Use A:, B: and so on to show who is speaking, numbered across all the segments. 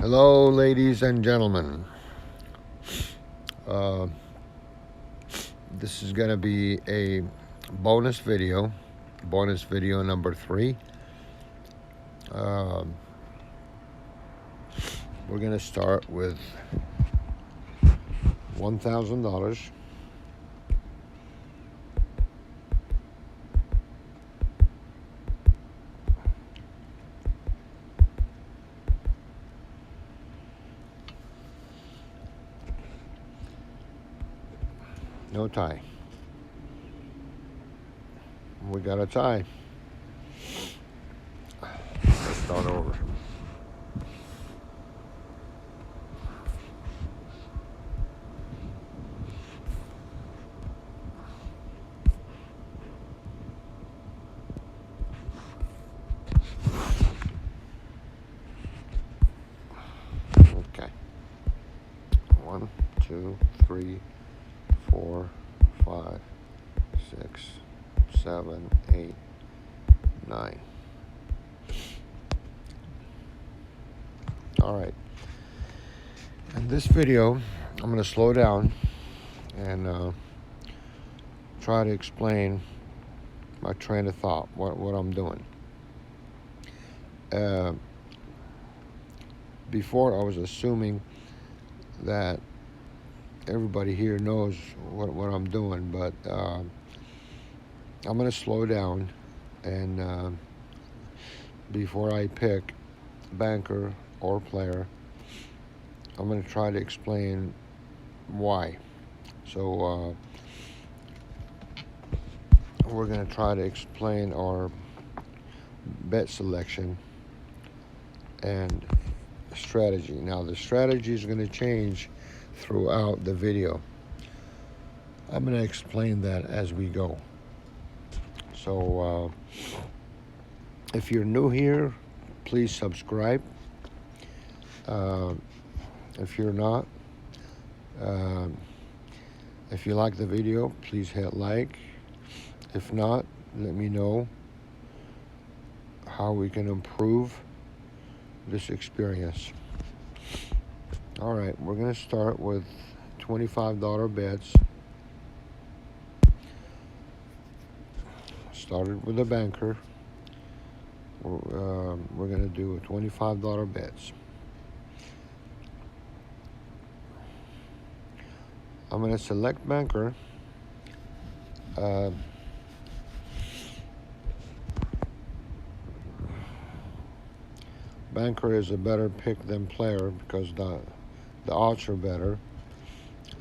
A: Hello, ladies and gentlemen. Uh, this is going to be a bonus video number 3. Uh, we're going to start with $1,000. No tie. We got a tie. Let's start over. Okay. 1, 2, 3, 4, 5, 6, 7, 8, 9. All right. In this video, I'm going to slow down and try to explain my train of thought, what I'm doing. Before, I was assuming that everybody here knows what I'm doing, but I'm going to slow down, and before I pick banker or player, I'm going to try to explain why. So we're going to try to explain our bet selection and strategy. Now, the strategy is going to change throughout the video. I'm going to explain that as we go. So if you're new here, please subscribe. If you're not, if you like the video, please hit like. If not, let me know how we can improve this experience. All right, we're going to start with $25 bets. Started with a banker. We're going to do a $25 bets. I'm going to select banker. Banker is a better pick than player because the odds are better.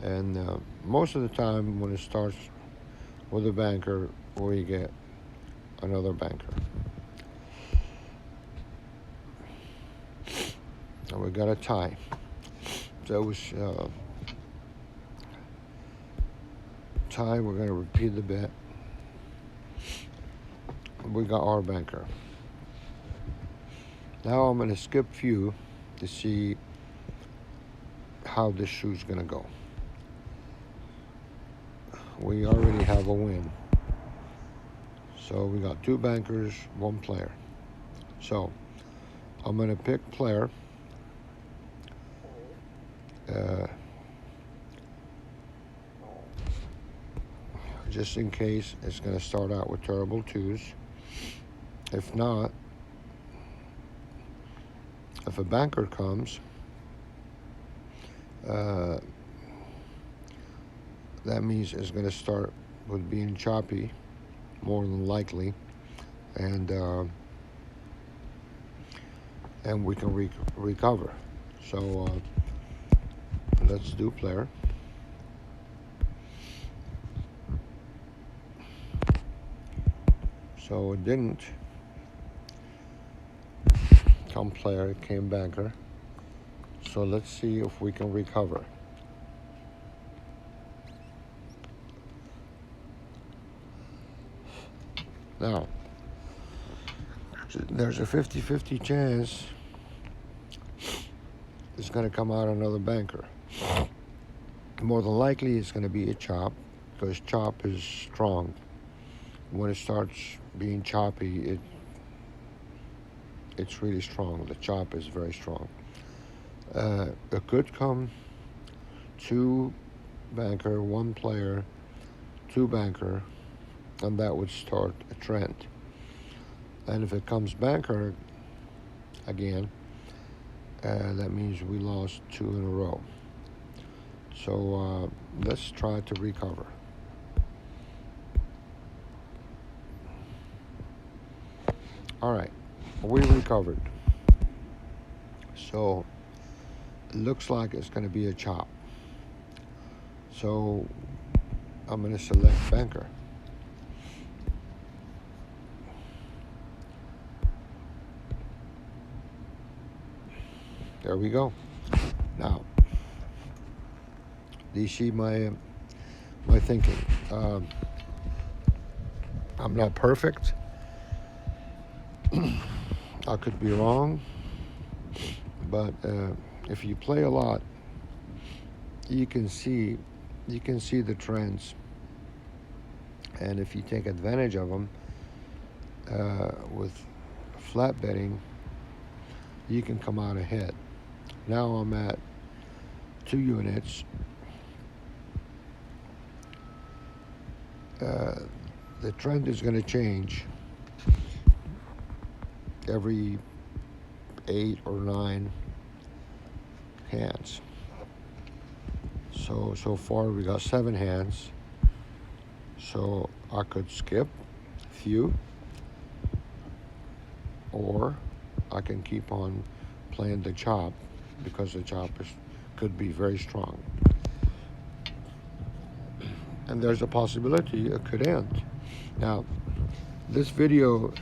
A: And most of the time when it starts with a banker, we get another banker. And we got a tie. So it was tie. We're going to repeat the bet. We got our banker. Now I'm going to skip few to see how this shoe's going to go. We already have a win. So we got 2 bankers, 1 player. So I'm going to pick player. Just in case it's going to start out with terrible 2s. If not, if a banker comes, that means it's going to start with being choppy, more than likely, and we can recover. So let's do player. So it didn't come player, it came banker. So let's see if we can recover. Now, there's a 50-50 chance it's going to come out another banker. More than likely, it's going to be a chop because chop is strong. When it starts being choppy, it's really strong. The chop is very strong. It could come two banker, one player, two banker, and that would start a trend. And if it comes banker again, that means we lost two in a row. So let's try to recover. All right, we recovered. So it looks like it's going to be a chop. So I'm going to select banker. There we go. Now, do you see my thinking? I'm not perfect. I could be wrong, but if you play a lot, you can see the trends, and if you take advantage of them with flat betting, you can come out ahead. Now I'm at 2 units. The trend is going to change every 8 or 9 hands. So far we got 7 hands. So I could skip a few, or I can keep on playing the chop, because the chop could be very strong. And there's a possibility it could end. Now, this video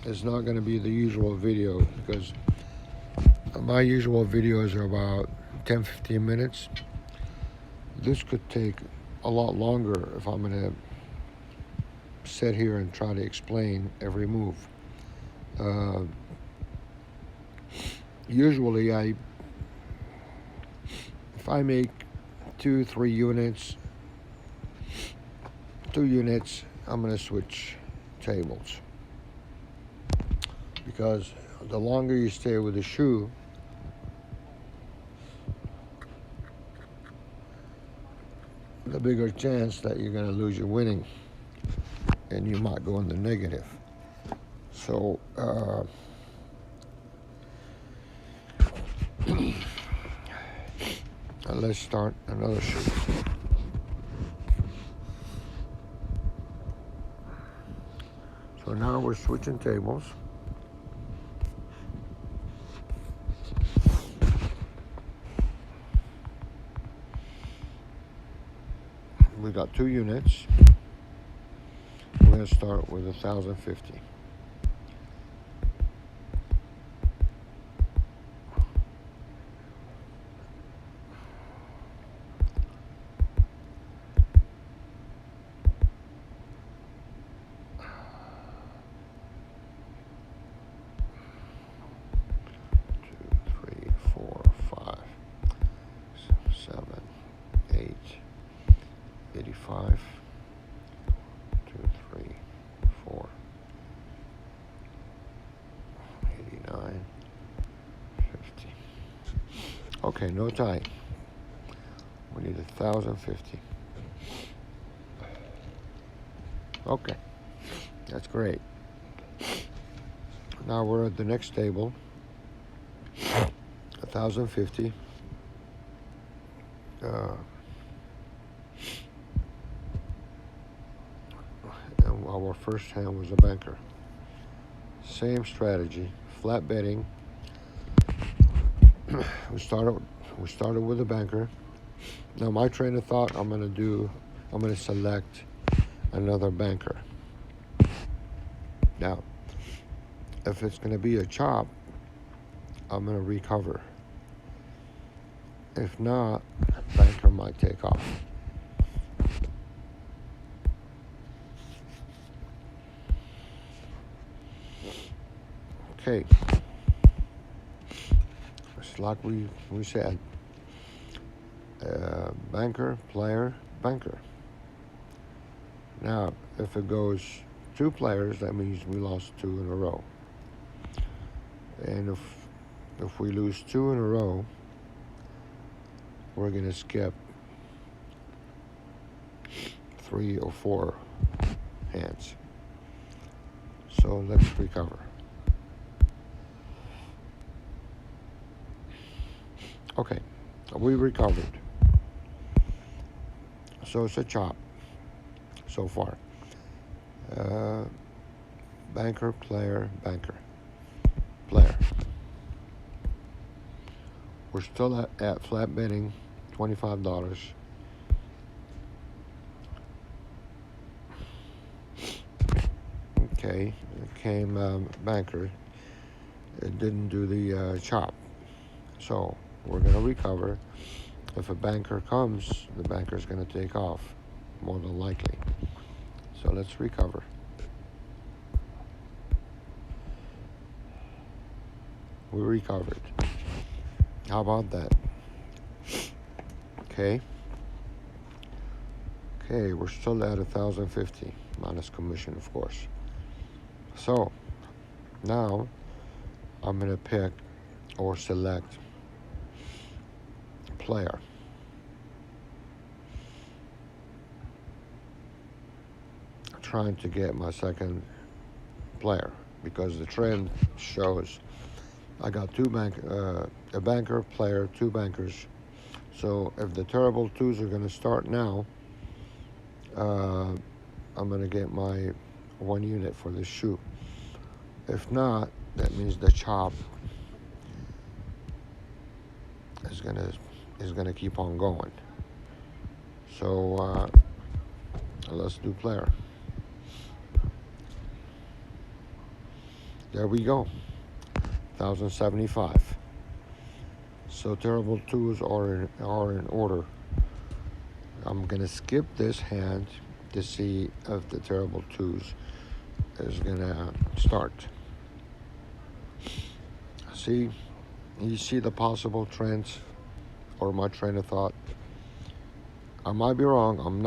A: is not going to be the usual video, because my usual videos are about 10-15 minutes. This could take a lot longer if I'm going to sit here and try to explain every move. Usually if I make 2-3 units, 2 units, I'm going to switch tables, because the longer you stay with the shoe, the bigger chance that you're going to lose your winning, and you might go in the negative. So let's start another shoe. So now we're switching tables. We got 2 units. We're going to start with 1,050. Five, 2, 3, 4, 89, 50. Okay, no tie. We need 1,050. Okay, that's great. Now we're at the next table. 1,050. And our first hand was a banker. Same strategy, flat betting. we started with a banker. Now my train of thought, I'm going to select another banker. Now, if it's going to be a chop, I'm going to recover. If not, banker might take off. Okay, it's like we said, banker, player, banker. Now, if it goes 2 players, that means we lost 2 in a row. And if if we lose 2 in a row, we're going to skip 3 or 4 hands. So let's recover. Okay, we recovered. So it's a chop so far. Banker, player, banker, player. We're still at flat betting, $25. Okay, it came banker. It didn't do the chop. So we're going to recover. If a banker comes, the banker's going to take off, more than likely. So let's recover. We recovered. How about that? Okay. Okay, we're still at 1,050 minus commission, of course. So now I'm going to pick or select player. Trying to get my second player because the trend shows I got a banker, player, 2 bankers. So if the terrible 2s are going to start now, I'm going to get my 1 unit for this shoe. If not, that means the chop is going to keep on going. So let's do player. There we go. 1,075. So terrible 2s are in order. I'm gonna skip this hand to see if the terrible 2s is gonna start. See, you see the possible trends or my train of thought. I might be wrong. I'm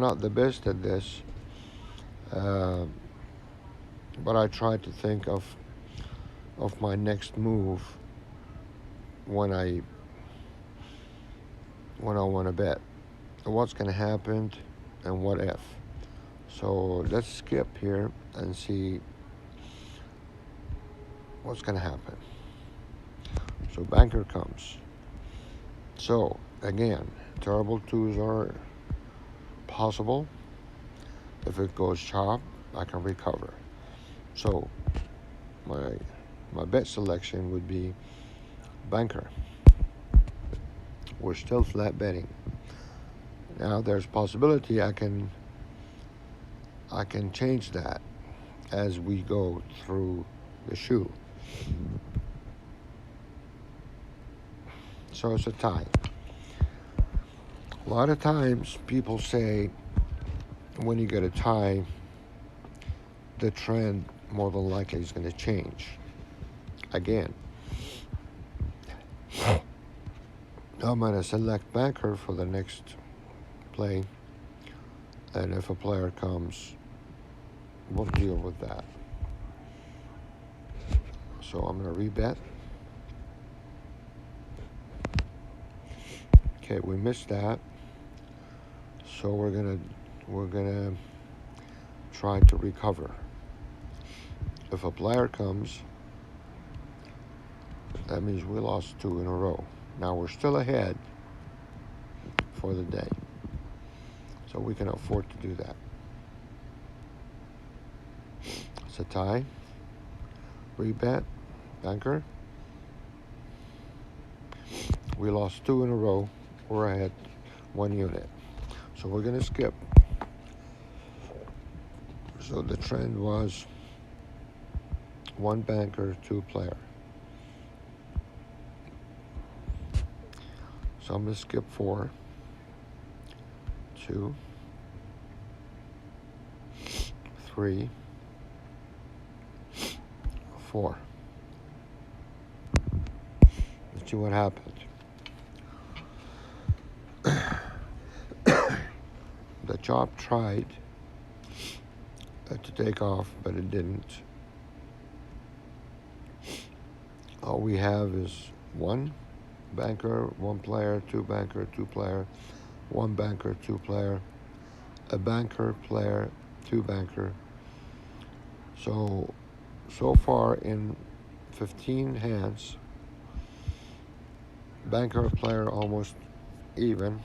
A: not the best at this, but I try to think of my next move when I want to bet. What's going to happen and what if. So let's skip here and see what's going to happen. So banker comes. So again, terrible 2s are possible. If it goes chop, I can recover. So my bet selection would be banker. We're still flat betting. Now there's possibility I can change that as we go through the shoe. So it's a tie. A lot of times people say when you get a tie, the trend more than likely is going to change. Again, I'm going to select banker for the next play, and if a player comes, we'll deal with that. So I'm going to rebet. Okay, we missed that. So we're gonna try to recover. If a player comes, that means we lost 2 in a row. Now we're still ahead for the day, so we can afford to do that. It's a tie. Rebet, banker. We lost 2 in a row. We're ahead 1 unit. So we're going to skip. So the trend was 1 banker, 2 player. So I'm going to skip 4, 2, 3, 4. Let's see what happened. The chop tried to take off, but it didn't. All we have is one banker, one player, two banker, two player, one banker, two player, a banker, player, two banker. So far in 15 hands, banker, player almost even.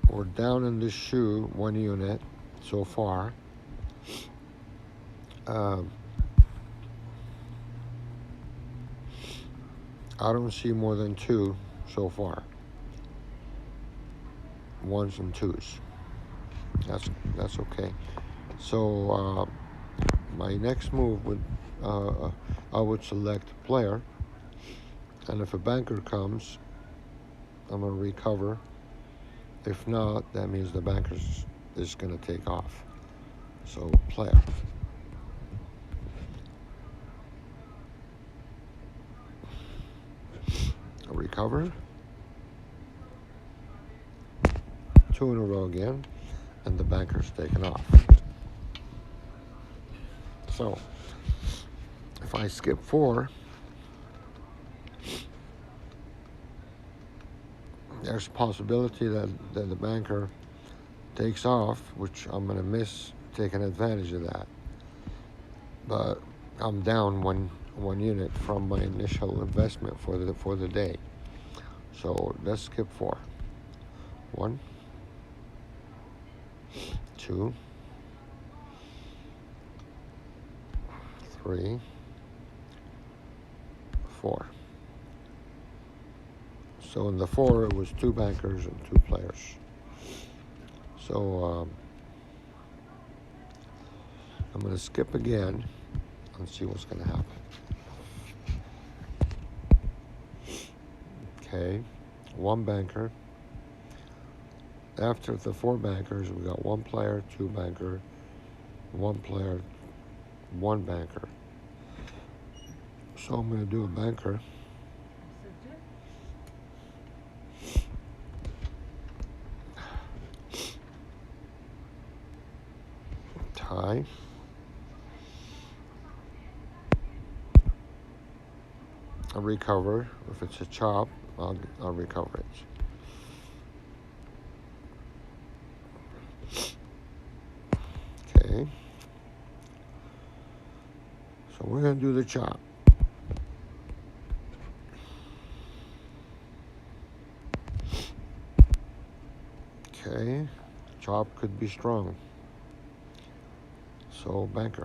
A: We're down in this shoe 1 unit so far. Um, I don't see more than two so far. Ones and twos. That's okay. So my next move would I would select player, and if a banker comes, I'm gonna recover. If not, that means the banker is gonna take off. So player. I recover. Two in a row again, and the banker's taken off. So if I skip four, there's a possibility that the banker takes off, which I'm going to miss taking advantage of that. But I'm down one unit from my initial investment for the day. So let's skip four. One, two, three, four. So in the four, it was two bankers and two players. So I'm going to skip again and see what's going to happen. Okay, one banker. After the four bankers, we got one player, two banker, one player, one banker. So I'm going to do a banker. Tie. I recover. If it's a chop, I'll recover it. Okay. So we're going to do the chop. Okay. Chop could be strong. So banker.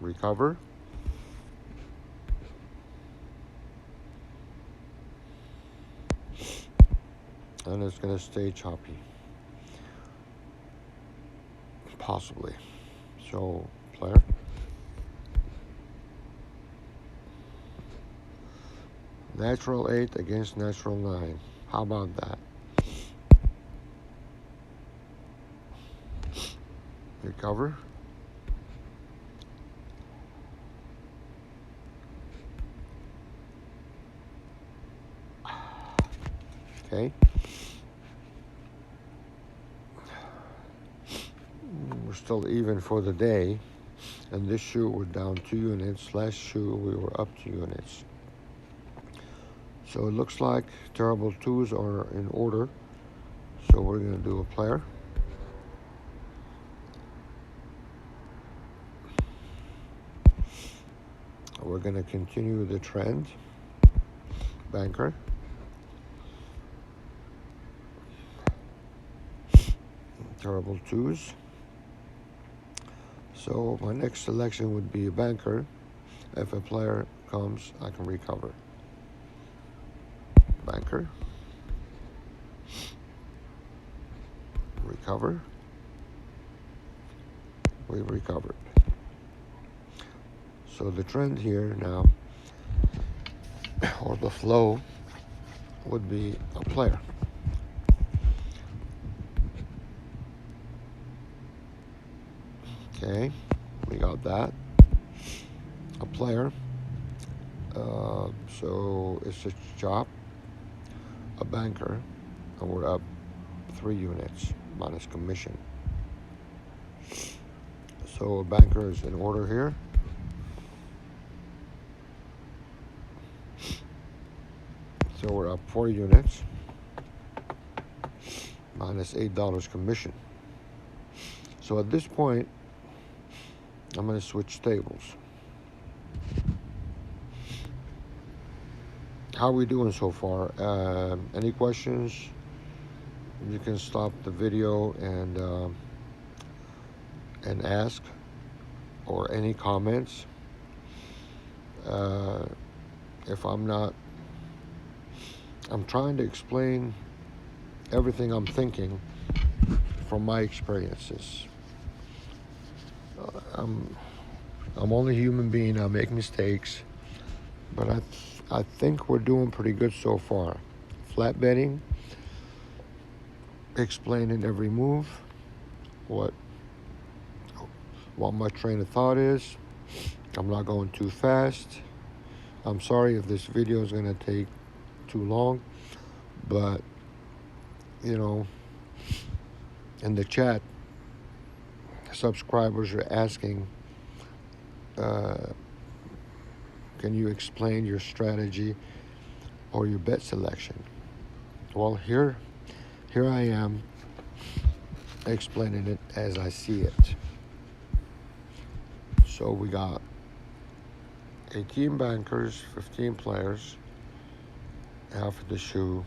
A: Recover. And it's going to stay choppy. Possibly. So, player. Natural 8 against natural 9. How about that? Recover. Okay. We're still even for the day. And this shoe we're down 2 units. Last shoe we were up 2 units. So it looks like terrible twos are in order. So we're going to do a player. We're going to continue the trend. Banker. Terrible twos. So my next selection would be a banker. If a player comes, I can recover. Banker. Recover. We've recovered. So the trend here now, or the flow, would be a player. Okay, we got that. A player. So it's a chop, a banker, and we're up 3 units minus commission. So banker is in order here. So we're up 4 units minus $8 commission. So at this point, I'm going to switch tables. How are we doing so far? Any questions? You can stop the video and ask, or any comments. If I'm trying to explain everything I'm thinking from my experiences. I'm only a human being. I make mistakes, but I think we're doing pretty good so far. Flat betting, explaining every move, what my train of thought is. I'm not going too fast. I'm sorry if this video is going to take too long, but you know, in the chat, subscribers are asking, can you explain your strategy or your bet selection? Well, here I am explaining it as I see it. So we got 18 bankers, 15 players, half of the shoe.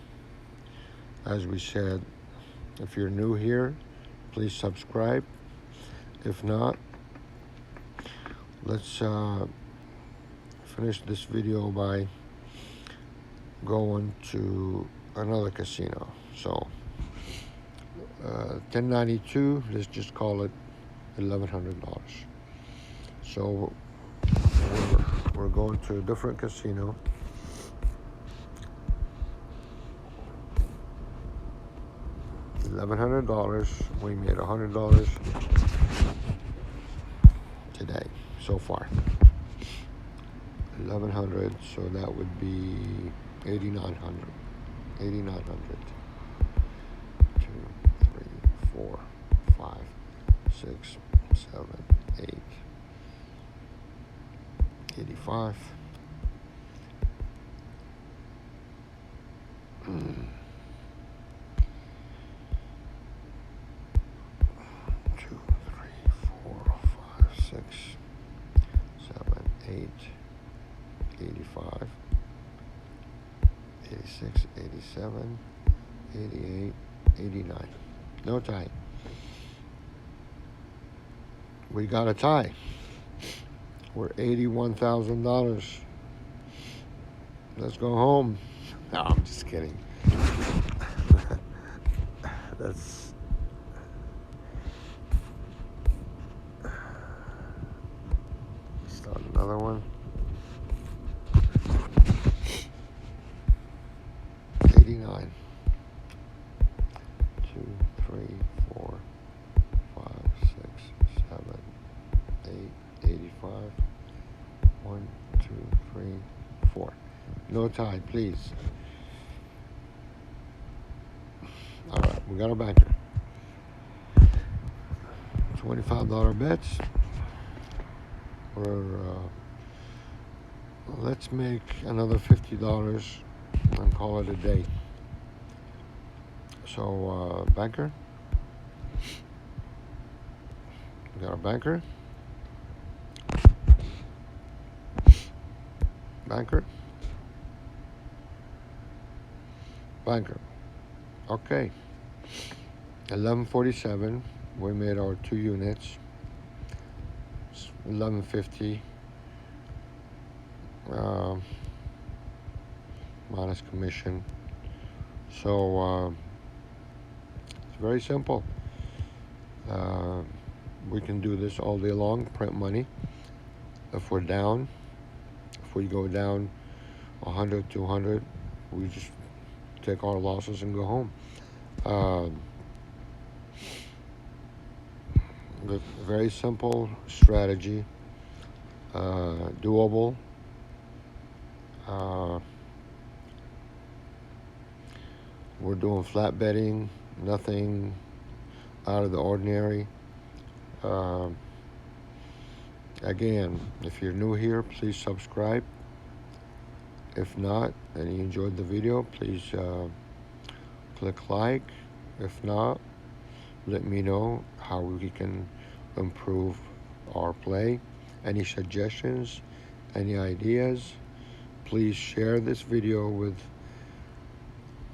A: As we said, if you're new here, please subscribe. If not, let's finish this video by going to another casino. So 1092, let's just call it $1,100. So we're going to a different casino. $1,100. We made $100 today so far. 1,100, so that would be 8,900. 8,900. 2, 3, 4, 5, 6, 7, 8. 85. 85, 86, 87, 88, 89. No tie. We got a tie. We're $81,000. Let's go home. No, I'm just kidding. That's start another one. 89. 2, 3, 4, 5, 6, 7, 8, 85. 1, 2, 3, 4. No tie, please. All right, we got our banker. $25 bets. Let's make another $50 and call it a day. So banker. We got our banker. Banker. Banker. Okay. 1147. We made our 2 units. 1150. Minus commission. So it's very simple. We can do this all day long, print money. If we're down, if we go down 100, 200, we just take our losses and go home. Very simple strategy, doable. We're doing flat betting, nothing out of the ordinary. Uh, Again, if you're new here, please subscribe. If not, and you enjoyed the video, please click like. If not, let me know how we can improve our play. Any suggestions, any ideas, please share this video with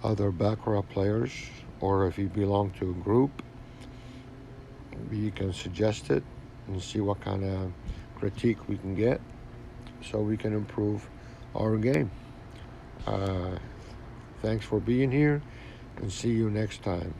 A: other Baccarat players, or if you belong to a group, you can suggest it and see what kind of critique we can get so we can improve our game. Uh, Thanks for being here, and see you next time.